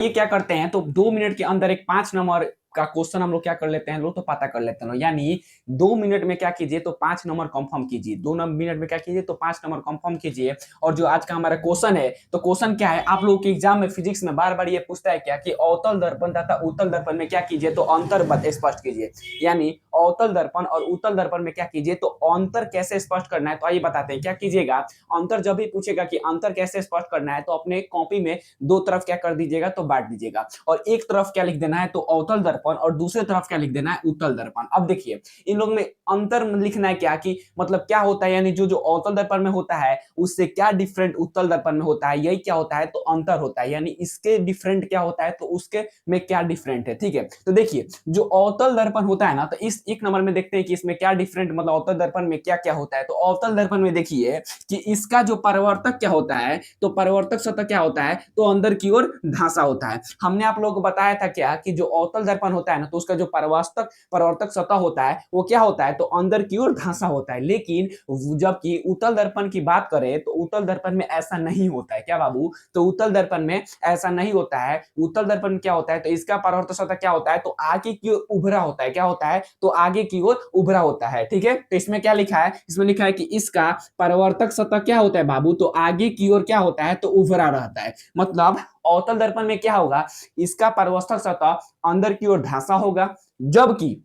ये क्या करते हैं तो 2 मिनट के अंदर एक 5 नंबर का क्वेश्चन हम लोग क्या कर लेते हैं लोग तो पता कर लेते हैं यानी 2 मिनट में क्या कीजिए तो 5 नंबर कंफर्म कीजिए 2 मिनट में क्या कीजिए तो 5 नंबर कंफर्म कीजिए। और जो आज का हमारा क्वेश्चन है तो क्वेश्चन क्या है आप लोगों के एग्जाम में फिजिक्स में बार बार ये पूछता है क्या कि अवतल दर्पण तथा उत्तल दर्पण में क्या कीजिए तो अंतर स्पष्ट कीजिए। यानी अवतल दर्पण और उत्तल दर्पण में क्या कीजिए तो अंतर कैसे स्पष्ट करना है तो आइए बताते हैं क्या कीजिएगा। अंतर जब भी पूछेगा कि अंतर कैसे स्पष्ट करना है तो अपने कॉपी में दो तरफ क्या कर दीजिएगा तो बांट दीजिएगा और एक तरफ क्या लिख देना है तो अवतल दर्पण और दूसरी तरफ क्या लिख देना है उत्तल दर्पण। अब देखिए इन लोग में अंतर लिखना है क्या कि मतलब क्या होता है यानी जो जो अवतल दर्पण में होता है उससे क्या डिफरेंट उत्तल दर्पण में होता है यही क्या होता है तो अंतर होता है यानी इसके डिफरेंट क्या होता है तो उसके में क्या डिफरेंट है। ठीक है तो देखिए जो अवतल दर्पण होता है ना तो इस एक नंबर में देखते हैं कि इसमें क्या डिफरेंट मतलब अवतल दर्पण में क्या क्या होता है। तो अवतल दर्पण में देखिए कि इसका जो परावर्तक क्या होता है तो परावर्तक सतह क्या होता है तो अंदर की ओर धांसा होता है। हमने आप लोगों को बताया था क्या कि जो अवतल दर्पण होता है ना तो उसका जो परावर्तक सतह होता है वो क्या होता है तो अंदर की ओर धांसा होता है। लेकिन जबकि उत्तल दर्पण की बात करें तो उत्तल दर्पण में ऐसा नहीं होता है क्या बाबू तो उत्तल दर्पण में ऐसा नहीं होता है। उत्तल दर्पण में क्या होता है तो इसका परावर्तक सतह क्या होता है तो आगे की ओर उभरा होता है। क्या होता है तो आगे की ओर उभरा होता है। ठीक है तो इसमें क्या लिखा है इसमें लिखा है कि इसका परावर्तक सतह क्या होता है बाबू तो आगे की ओर क्या होता है तो उभरा रहता है। मतलब अवतल दर्पण में क्या होगा इसका परावर्तक सतह अंदर की ओर धांसा होगा जबकि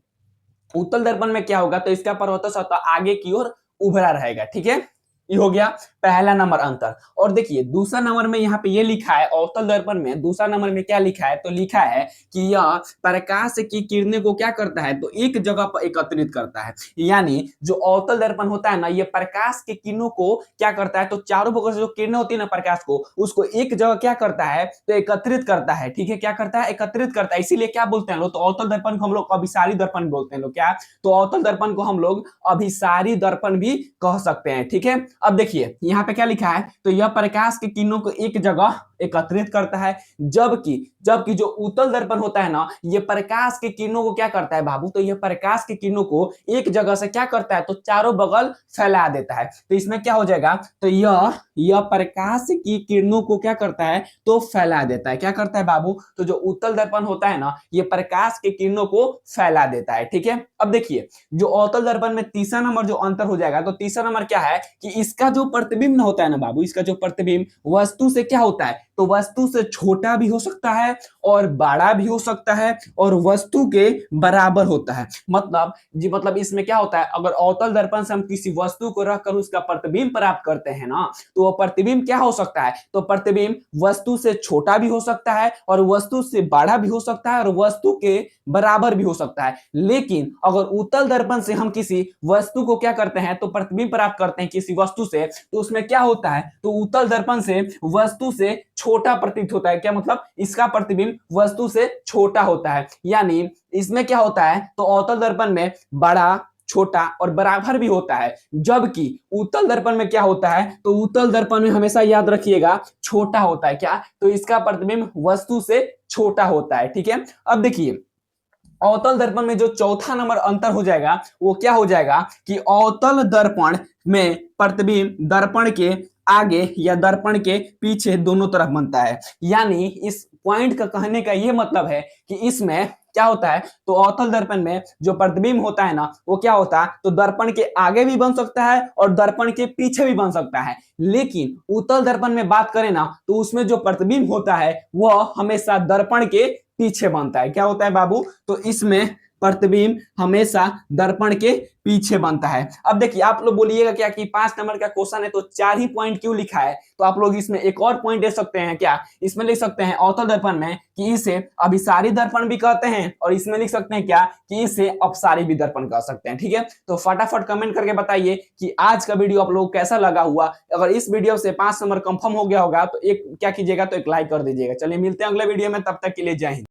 उत्तल दर्पण में क्या होगा तो इसका परावर्तक सतह आगे की ओर उभरा रहेगा। ठीक है ये हो गया पहला नंबर अंतर। और देखिए दूसरा नंबर में यहाँ पे ये लिखा है अवतल दर्पण में दूसरा नंबर में क्या लिखा है तो लिखा है कि यह प्रकाश की किरणें को क्या करता है तो एक जगह पर एकत्रित करता है। यानी जो अवतल दर्पण होता है ना ये प्रकाश के किरणों को क्या करता है तो चारों बगल से जो किरणें होती है ना प्रकाश को उसको एक जगह क्या करता है तो एकत्रित करता है। ठीक है क्या करता है एकत्रित करता है इसीलिए क्या बोलते हैं लोग तो अवतल दर्पण को हम लोग अभिसारी दर्पण बोलते हैं लोग क्या तो अवतल दर्पण को हम लोग अभिसारी दर्पण भी कह सकते हैं। ठीक है अब देखिए यहाँ पे क्या लिखा है तो यह प्रकाश के किरणों को एक जगह एकत्रित करता है जबकि जबकि जो उत्तल दर्पण होता है ना ये प्रकाश के किरणों को क्या करता है बाबू तो यह प्रकाश के किरणों को एक जगह से क्या करता है तो चारों बगल फैला देता है। तो इसमें क्या हो जाएगा तो यह प्रकाश की किरणों को क्या करता है तो फैला देता है। क्या करता है बाबू तो जो उत्तल दर्पण होता है ना ये प्रकाश के किरणों को फैला देता है। ठीक है अब देखिए जो अवतल दर्पण में तीसरा नंबर जो अंतर हो जाएगा तो तीसरा नंबर क्या है कि इसका जो प्रतिबिंब होता है ना बाबू इसका जो प्रतिबिंब वस्तु से क्या होता है तो वस्तु से छोटा भी हो सकता है और बड़ा भी हो सकता है और वस्तु के बराबर होता है। मतलब इसमें क्या होता है अगर अवतल दर्पण से हम किसी वस्तु को रखकर उसका प्रतिबिंब प्राप्त करते हैं ना तो वो प्रतिबिंब क्या हो सकता है तो प्रतिबिंब वस्तु से छोटा भी हो सकता है और वस्तु से बड़ा भी हो सकता है और वस्तु के बराबर भी हो सकता है। लेकिन अगर उत्तल दर्पण से हम किसी वस्तु को क्या करते हैं तो प्रतिबिंब प्राप्त करते हैं किसी वस्तु से तो उसमें क्या होता है तो उत्तल दर्पण से वस्तु से छोटा प्रतीत होता है। क्या मतलब इसका प्रतिबिंब वस्तु से छोटा होता है। यानी इसमें क्या होता है तो अवतल दर्पण में बड़ा छोटा और बराबर भी होता है जबकि उत्तल दर्पण में क्या होता है तो उत्तल दर्पण में हमेशा याद रखिएगा छोटा होता है। क्या तो इसका प्रतिबिंब वस्तु से छोटा होता है। ठीक है अब देखिए अवतल दर्पण में जो चौथा नंबर अंतर हो जाएगा वो क्या हो जाएगा कि अवतल दर्पण में प्रतिबिंब दर्पण के आगे या दर्पण के पीछे दोनों तरफ बनता है। यानी इस पॉइंट का कहने का ये मतलब है कि इसमें क्या होता है तो अवतल दर्पण में जो प्रतिबिंब होता है ना वो क्या होता है तो दर्पण के आगे भी बन सकता है और दर्पण के पीछे भी बन सकता है। लेकिन उत्तल दर्पण में बात करें ना तो उसमें जो प्रतिबिंब होता है वह हमेशा दर्पण के पीछे बनता है। क्या होता है बाबू तो इसमें प्रतिबिंब हमेशा दर्पण के पीछे बनता है। अब देखिए आप लोग बोलिएगा क्या कि 5 नंबर का क्वेश्चन है तो 4 ही पॉइंट क्यों लिखा है तो आप लोग इसमें एक और पॉइंट दे सकते हैं। क्या इसमें लिख सकते हैं अवतल दर्पण में कि इसे अभिसारी दर्पण भी कहते हैं और इसमें लिख सकते हैं क्या कि इसे अपसारी भी दर्पण कह सकते हैं। ठीक है तो फटाफट कमेंट करके बताइए कि आज का वीडियो आप लोग कैसा लगा हुआ। अगर इस वीडियो से 5 नंबर कंफर्म हो गया होगा तो एक क्या कीजिएगा तो एक लाइक कर दीजिएगा। चलिए मिलते हैं अगले वीडियो में तब तक के लिए जय हिंद।